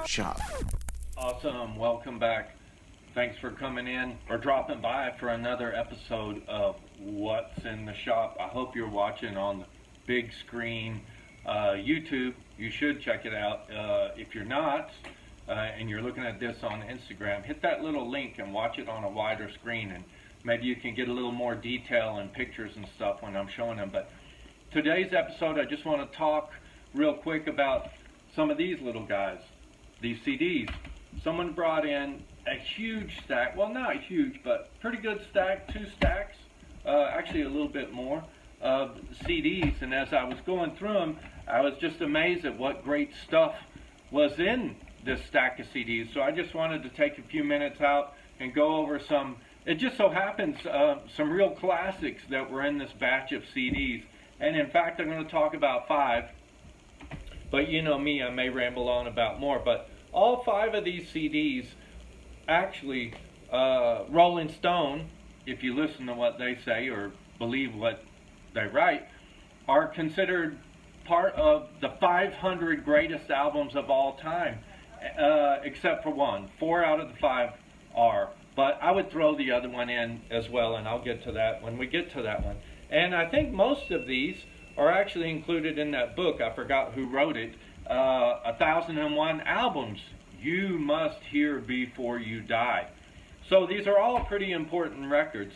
shop. Awesome, welcome back. Thanks for coming in or dropping by for another episode of What's in the Shop. I hope you're watching on the big screen YouTube. You should check it out. If you're not, and you're looking at this on Instagram, hit that little link and watch it on a wider screen, and maybe you can get a little more detail and pictures and stuff when I'm showing them. But today's episode, I just want to talk real quick about some of these little guys, these CDs. Someone brought in a huge stack, well, not huge, but pretty good stack, 2 stacks, actually a little bit more, of CDs. And as I was going through them, I was just amazed at what great stuff was in this stack of CDs. So I just wanted to take a few minutes out and go over some, it just so happens, some real classics that were in this batch of CDs. And in fact, I'm going to talk about 5, but you know me, I may ramble on about more, but all 5 of these CDs, actually, Rolling Stone, if you listen to what they say or believe what they write, are considered part of the 500 greatest albums of all time, except for one. 4 out of the 5 are, but I would throw the other one in as well, and I'll get to that when we get to that one. And I think most of these are actually included in that book. I forgot who wrote it. 1001 albums you must hear before you die. So these are all pretty important records.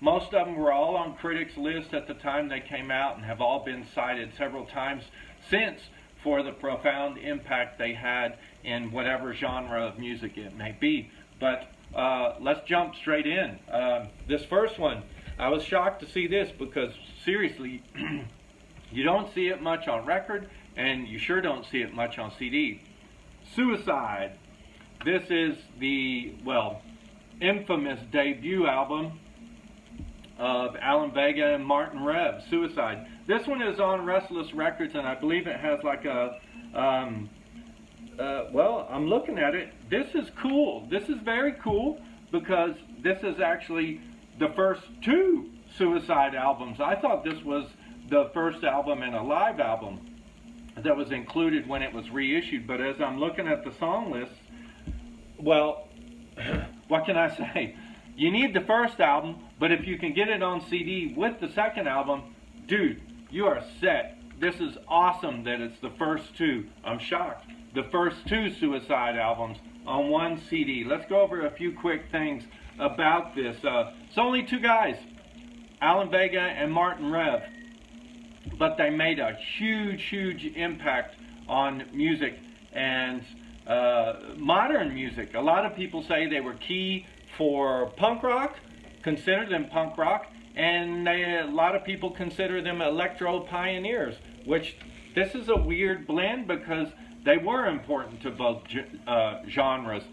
Most of them were all on critics' lists at the time they came out and have all been cited several times since for the profound impact they had in whatever genre of music it may be. But let's jump straight in. This first one, I was shocked to see this because seriously, you don't see it much on record, and you sure don't see it much on CD. Suicide. This is the, well, infamous debut album of Alan Vega and Martin Rev, Suicide. This one is on Restless Records, and I believe it has like a, well, I'm looking at it. This is cool. This is very cool because this is actually the first 2 Suicide albums. I thought this was the first album and a live album that was included when it was reissued, but as I'm looking at the song list, well, what can I say? You need the first album, but if you can get it on CD with the second album, dude, you are set. This is awesome that it's the first 2. I'm shocked. The first 2 Suicide albums on one CD. Let's go over a few quick things about this. It's only 2 guys, Alan Vega and Martin Rev, but they made a huge impact on music and modern music. A lot of people say they were key for punk rock, consider them punk rock, and a lot of people consider them electro pioneers, which this is a weird blend because they were important to both genres,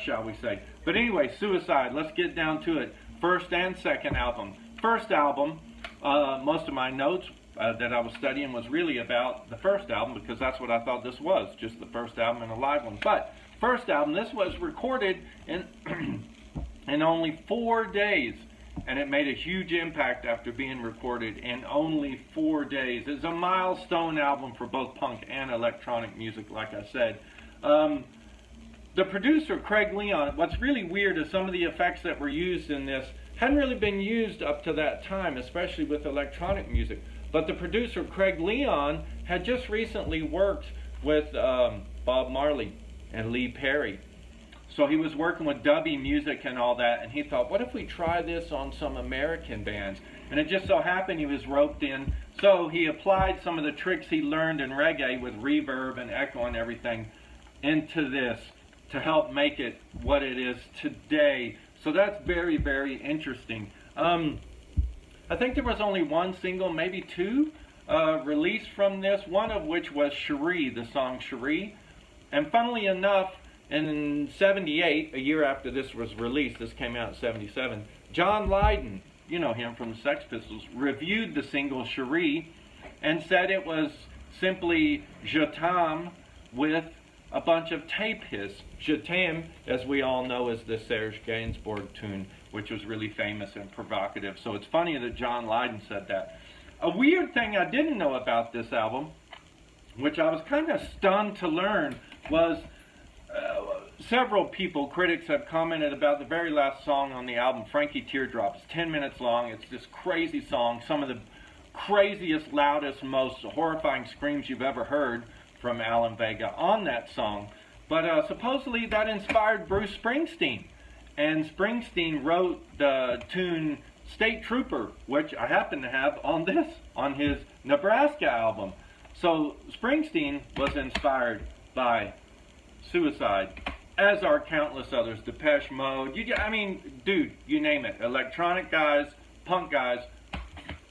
shall we say. But anyway, Suicide, let's get down to it. First and second album. First album, most of my notes that I was studying was really about the first album because that's what I thought this was, just the first album and a live one. But first album, this was recorded in in only 4 days, and it made a huge impact after being recorded in only 4 days. It's a milestone album for both punk and electronic music, like I said. The producer, Craig Leon, what's really weird is some of the effects that were used in this hadn't really been used up to that time, especially with electronic music. But the producer, Craig Leon, had just recently worked with Bob Marley and Lee Perry. So he was working with dubby music and all that, and he thought, what if we try this on some American bands? And it just so happened he was roped in, so he applied some of the tricks he learned in reggae with reverb and echo and everything into this to help make it what it is today. So that's very interesting. I think there was only 1 single, maybe 2, released from this, one of which was Cherie, the song Cherie. And funnily enough, in 78, a year after this was released, this came out in 77, John Lydon, you know him from the Sex Pistols, reviewed the single Cherie and said it was simply Je t'aime with a bunch of tape hiss. Je t'aime, as we all know, is the Serge Gainsbourg tune, which was really famous and provocative. So it's funny that John Lydon said that. A weird thing I didn't know about this album, which I was kind of stunned to learn, was several people, critics, have commented about the very last song on the album, Frankie Teardrop. It's 10 minutes long. It's this crazy song, some of the craziest, loudest, most horrifying screams you've ever heard from Alan Vega on that song. But supposedly that inspired Bruce Springsteen. And Springsteen wrote the tune State Trooper, which I happen to have on his Nebraska album. So Springsteen was inspired by Suicide, as are countless others. Depeche Mode, I mean, dude, you name it. Electronic guys, punk guys,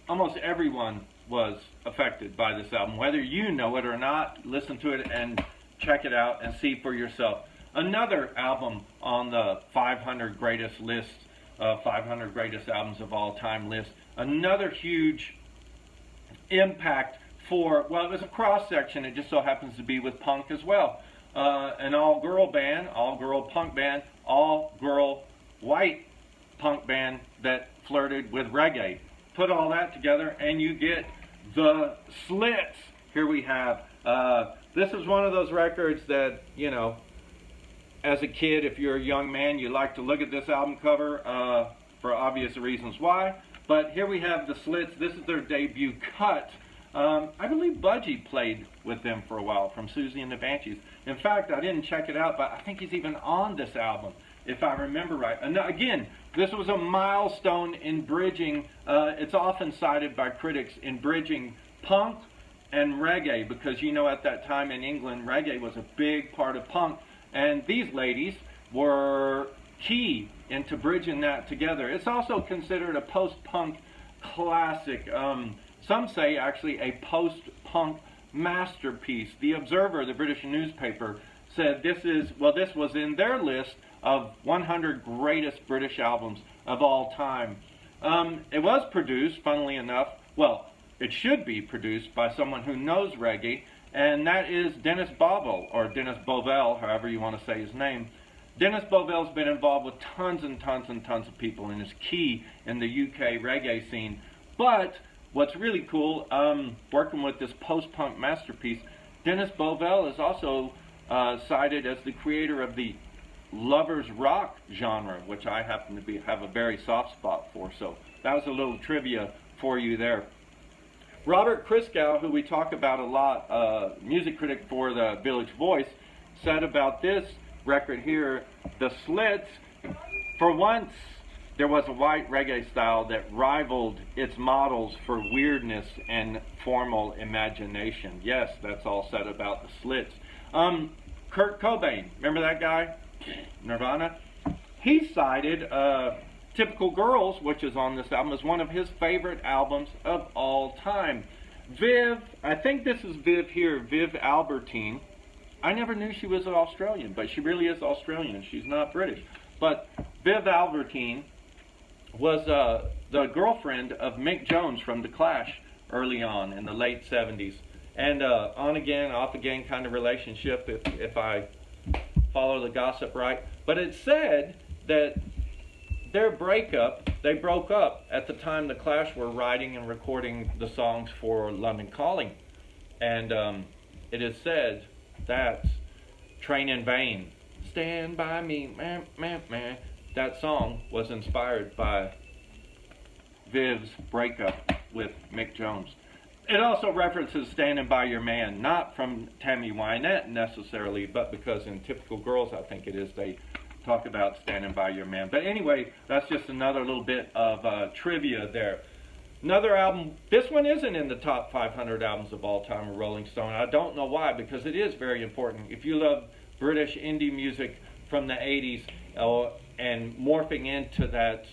almost everyone was affected by this album. Whether you know it or not, listen to it and check it out and see for yourself. Another album on the 500 greatest list, 500 greatest albums of all time list. Another huge impact for, well, it was a cross section. It just so happens to be with punk as well. An all-girl band, all-girl punk band, all-girl white punk band that flirted with reggae. Put all that together and you get the Slits. Here we have, this is one of those records that, you know, as a kid, if you're a young man, you like to look at this album cover for obvious reasons why. But here we have the Slits. This is their debut cut. I believe Budgie played with them for a while from Susie and the Banshees. In fact, I didn't check it out, but I think he's even on this album, if I remember right. And again, this was a milestone in bridging. It's often cited by critics in bridging punk and reggae, because, you know, at that time in England, reggae was a big part of punk. And these ladies were key into bridging that together. It's also considered a post-punk classic. Some say actually a post-punk masterpiece. The Observer, the British newspaper, said this was in their list of 100 greatest British albums of all time. It was produced, funnily enough, well, it should be produced by someone who knows reggae, and that is Dennis Bovell, or Dennis Bovell, however you want to say his name. Dennis Bovell's been involved with tons and tons and tons of people and is key in the UK reggae scene. But what's really cool, working with this post-punk masterpiece, Dennis Bovell is also cited as the creator of the lovers rock genre, which I happen to have a very soft spot for. So that was a little trivia for you there. Robert Christgau, who we talk about a lot, music critic for the Village Voice, said about this record here, the Slits, for once there was a white reggae style that rivaled its models for weirdness and formal imagination. Yes, that's all said about the Slits. Kurt Cobain, remember that guy? Nirvana? He cited Typical Girls, which is on this album, as one of his favorite albums of all time. Viv, I think this is Viv here, Viv Albertine. I never knew she was an Australian, but she really is Australian. She's not British. But Viv Albertine was the girlfriend of Mick Jones from The Clash early on in the late 70s. And on again, off again kind of relationship, if I follow the gossip right. But it said that their breakup, they broke up at the time the Clash were writing and recording the songs for London Calling. And it is said that Train in Vain, Stand By Me, man, man, man, that song was inspired by Viv's breakup with Mick Jones. It also references Standing By Your Man, not from Tammy Wynette necessarily, but because in Typical Girls, I think it is, they talk about Standing By Your Man. But anyway, that's just another little bit of trivia there. Another album, this one isn't in the top 500 albums of all time of Rolling Stone. I don't know why, because it is very important. If you love British indie music from the 80s and morphing into that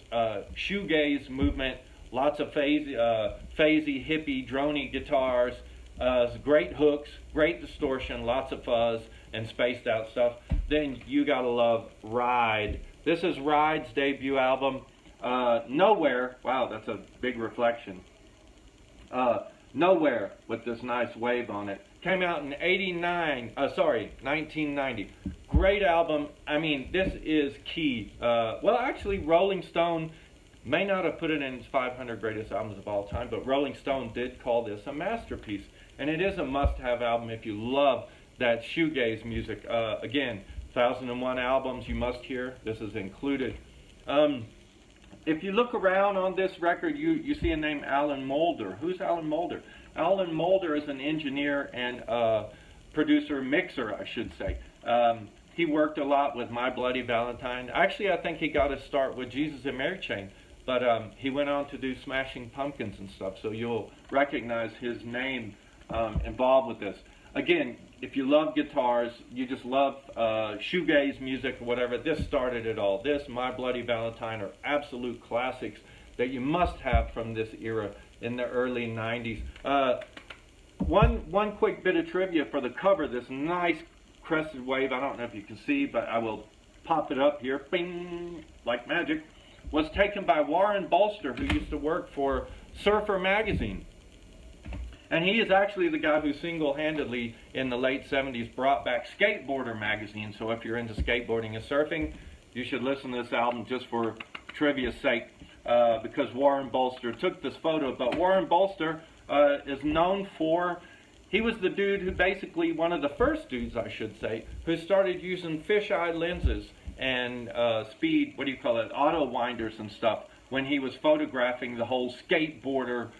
shoegaze movement, lots of phasey, hippie, droney guitars, great hooks, great distortion, lots of fuzz, and spaced out stuff, then you gotta love Ride. This is Ride's debut album. Nowhere, wow, that's a big reflection. Nowhere, with this nice wave on it. Came out in 1990. Great album. I mean, this is key. Well, actually, Rolling Stone may not have put it in its 500 greatest albums of all time, but Rolling Stone did call this a masterpiece. And it is a must-have album if you love that shoegaze music. Again, 1001 albums you must hear. This is included. If you look around on this record, you see a name, Alan Moulder. Who's Alan Moulder? Alan Moulder is an engineer and producer, mixer, I should say. He worked a lot with My Bloody Valentine. Actually, I think he got his start with Jesus and Mary Chain, but he went on to do Smashing Pumpkins and stuff, so you'll recognize his name involved with this. Again, if you love guitars, you just love shoegaze music or whatever, this started it all. This, My Bloody Valentine, are absolute classics that you must have from this era in the early 90s. One quick bit of trivia for the cover, this nice crested wave, I don't know if you can see, but I will pop it up here, bing, like magic, was taken by Warren Bolster, who used to work for Surfer magazine. And he is actually the guy who single-handedly, in the late 70s, brought back Skateboarder magazine. So if you're into skateboarding and surfing, you should listen to this album just for trivia's sake, because Warren Bolster took this photo. But Warren Bolster is known for, he was the dude who basically, one of the first dudes, I should say, who started using fisheye lenses and auto winders and stuff when he was photographing the whole skateboarder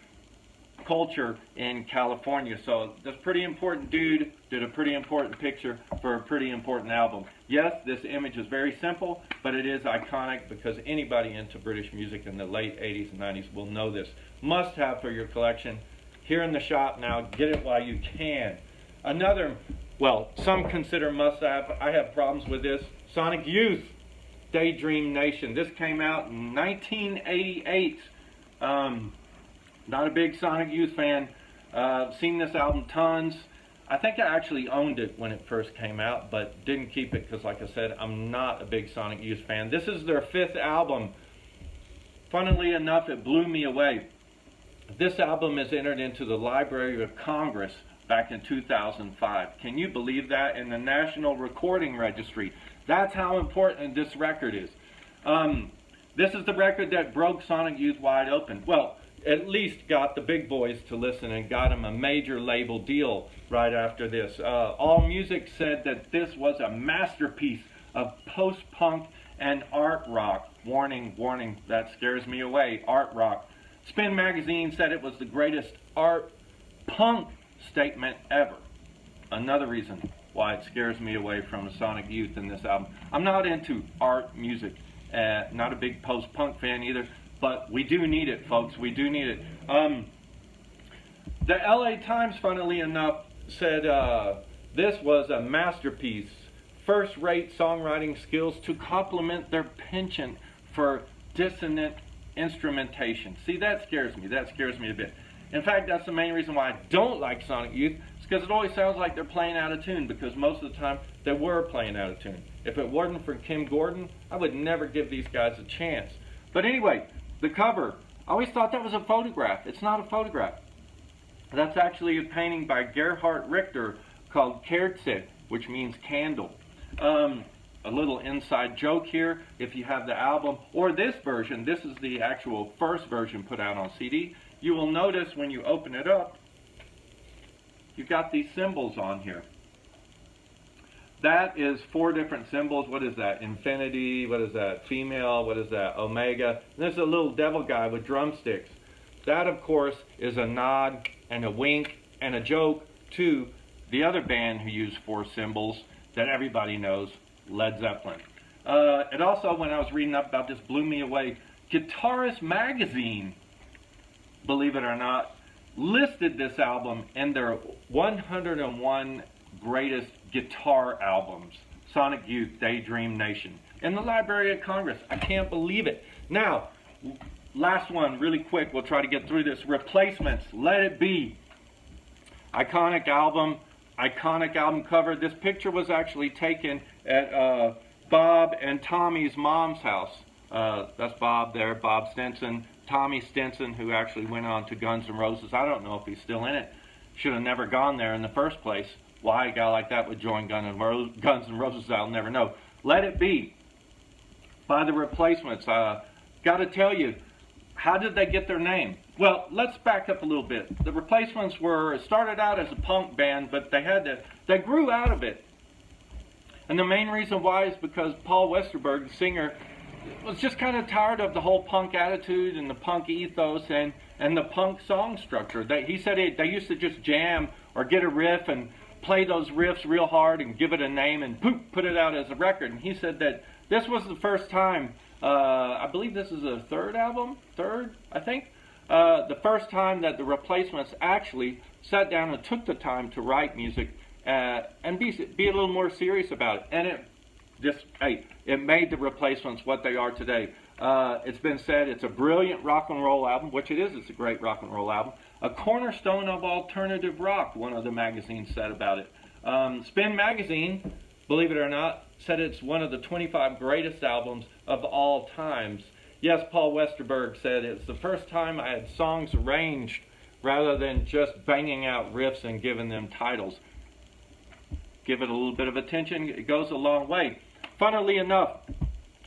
culture in California. So this pretty important dude did a pretty important picture for a pretty important album. Yes, this image is very simple, but it is iconic because anybody into British music in the late 80s and 90s will know this. Must have for your collection. Here in the shop now, get it while you can. Another, well, some consider must have, I have problems with this, Sonic Youth, Daydream Nation. This came out in 1988. Not a big Sonic Youth fan. Seen this album tons. I think I actually owned it when it first came out, but didn't keep it because, like I said, I'm not a big Sonic Youth fan. This is their 5th album. Funnily enough, it blew me away. This album is entered into the Library of Congress back in 2005. Can you believe that? In the National Recording Registry. That's how important this record is. This is the record that broke Sonic Youth wide open. Well, at least got the big boys to listen and got them a major label deal right after this. AllMusic said that this was a masterpiece of post-punk and art rock. Warning, warning, that scares me away, art rock. Spin Magazine said it was the greatest art punk statement ever. Another reason why it scares me away from Sonic Youth in this album. I'm not into art music, not a big post-punk fan either. But we do need it, folks. We do need it. The LA Times, funnily enough, said this was a masterpiece. First-rate songwriting skills to complement their penchant for dissonant instrumentation. See, that scares me. That scares me a bit. In fact, that's the main reason why I don't like Sonic Youth. It's because it always sounds like they're playing out of tune, because most of the time they were playing out of tune. If it wasn't for Kim Gordon, I would never give these guys a chance. But anyway, the cover, I always thought that was a photograph. It's not a photograph. That's actually a painting by Gerhard Richter called Kerze, which means candle. A little inside joke here, if you have the album, or this version, this is the actual first version put out on CD, you will notice when you open it up, you've got these symbols on here. That is 4 different symbols. What is that? Infinity. What is that? Female. What is that? Omega. And there's a little devil guy with drumsticks. That, of course, is a nod and a wink and a joke to the other band who used 4 symbols that everybody knows, Led Zeppelin. It also, when I was reading up about this, blew me away. Guitarist Magazine, believe it or not, listed this album in their 101 greatest guitar albums. Sonic Youth, Daydream Nation. In the Library of Congress. I can't believe it. Now, last one, really quick. We'll try to get through this. Replacements, Let It Be. Iconic album cover. This picture was actually taken at Bob and Tommy's mom's house. That's Bob there, Bob Stinson. Tommy Stinson, who actually went on to Guns N' Roses. I don't know if he's still in it. Should have never gone there in the first place. Why a guy like that would join Guns N' Roses, I'll never know. Let It Be by the Replacements. Got to tell you, how did they get their name? Well, let's back up a little bit. The Replacements started out as a punk band, but they grew out of it. And the main reason why is because Paul Westerberg, the singer, was just kind of tired of the whole punk attitude and the punk ethos and the punk song structure. He said they used to just jam or get a riff and play those riffs real hard and give it a name and poof, put it out as a record. And he said that this was the first time, I believe this is the third, I think, the first time that the Replacements actually sat down and took the time to write music and be a little more serious about it. And it made the Replacements what they are today. It's been said it's a brilliant rock and roll album, which it is. It's a great rock and roll album. A cornerstone of alternative rock, one of the magazines said about it. Spin Magazine, believe it or not, said it's one of the 25 greatest albums of all times. Yes, Paul Westerberg said it's the first time I had songs arranged rather than just banging out riffs and giving them titles. Give it a little bit of attention, it goes a long way. Funnily enough,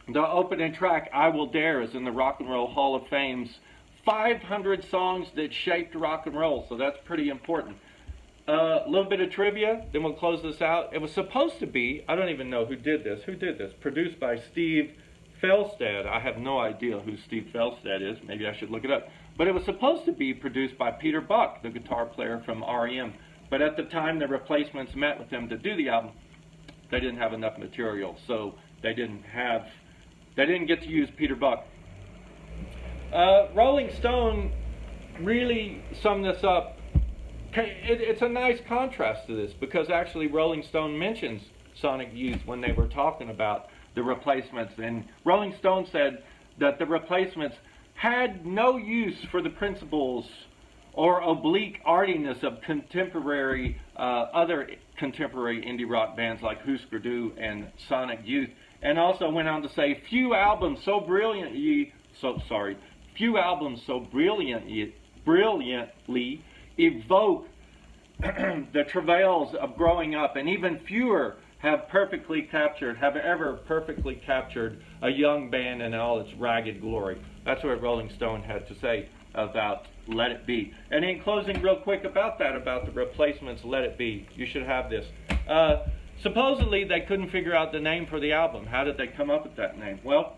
the opening track, I Will Dare, is in the Rock and Roll Hall of Fame's 500 songs that shaped rock and roll, so that's pretty important. A little bit of trivia, then we'll close this out. It was supposed to be, I don't even know who did this, produced by Steve Felstad. I have no idea who Steve Felstad is, maybe I should look it up. But it was supposed to be produced by Peter Buck, the guitar player from R.E.M. But at the time the Replacements met with him to do the album, they didn't have enough material, so they didn't get to use Peter Buck. Rolling Stone really summed this up. It's a nice contrast to this, because actually Rolling Stone mentions Sonic Youth when they were talking about the Replacements, and Rolling Stone said that the Replacements had no use for the principles or oblique artiness of other contemporary indie rock bands like Husker Du and Sonic Youth, and also went on to say few albums so brilliantly evoke the travails of growing up, and even fewer have ever perfectly captured a young band in all its ragged glory. That's what Rolling Stone had to say about Let It Be. And in closing, real quick about the Replacements' Let It Be, you should have this. Supposedly they couldn't figure out the name for the album. How did they come up with that name? Well,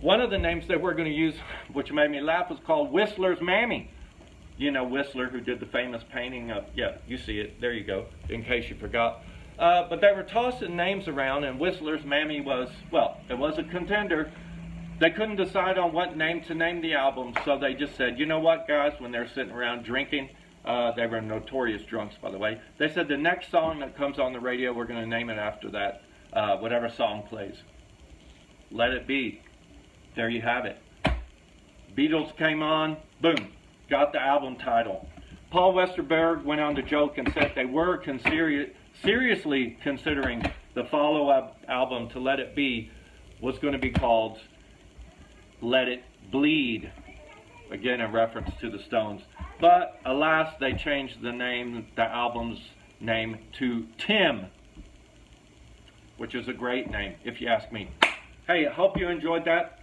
one of the names they were going to use, which made me laugh, was called Whistler's Mammy. You know Whistler, who did the famous painting of, yeah, you see it, there you go, in case you forgot. But they were tossing names around, and Whistler's Mammy was, well, it was a contender. They couldn't decide on what name to name the album, so they just said, you know what, guys, when they're sitting around drinking, they were notorious drunks, by the way, they said the next song that comes on the radio, we're going to name it after that, whatever song plays. Let It Be. There you have it. Beatles came on, boom, got the album title. Paul Westerberg went on to joke and said they were seriously considering the follow-up album to Let It Be was going to be called Let It Bleed, again in reference to the Stones. But alas, they changed the album's name to Tim, which is a great name, if you ask me. Hey, I hope you enjoyed that.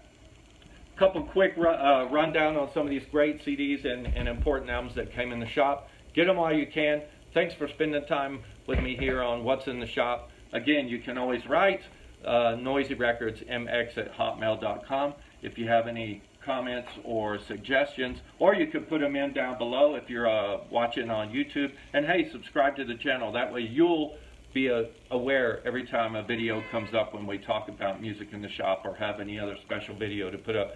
Couple quick rundown on some of these great CDs and important albums that came in the shop. Get them while you can. Thanks for spending time with me here on What's in the Shop. Again, you can always write noisyrecordsmx@hotmail.com if you have any comments or suggestions, or you could put them in down below if you're watching on YouTube. And hey, subscribe to the channel. That way you'll be aware every time a video comes up when we talk about music in the shop or have any other special video to put up.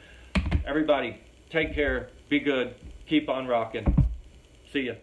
Everybody, take care, be good, keep on rocking. See ya.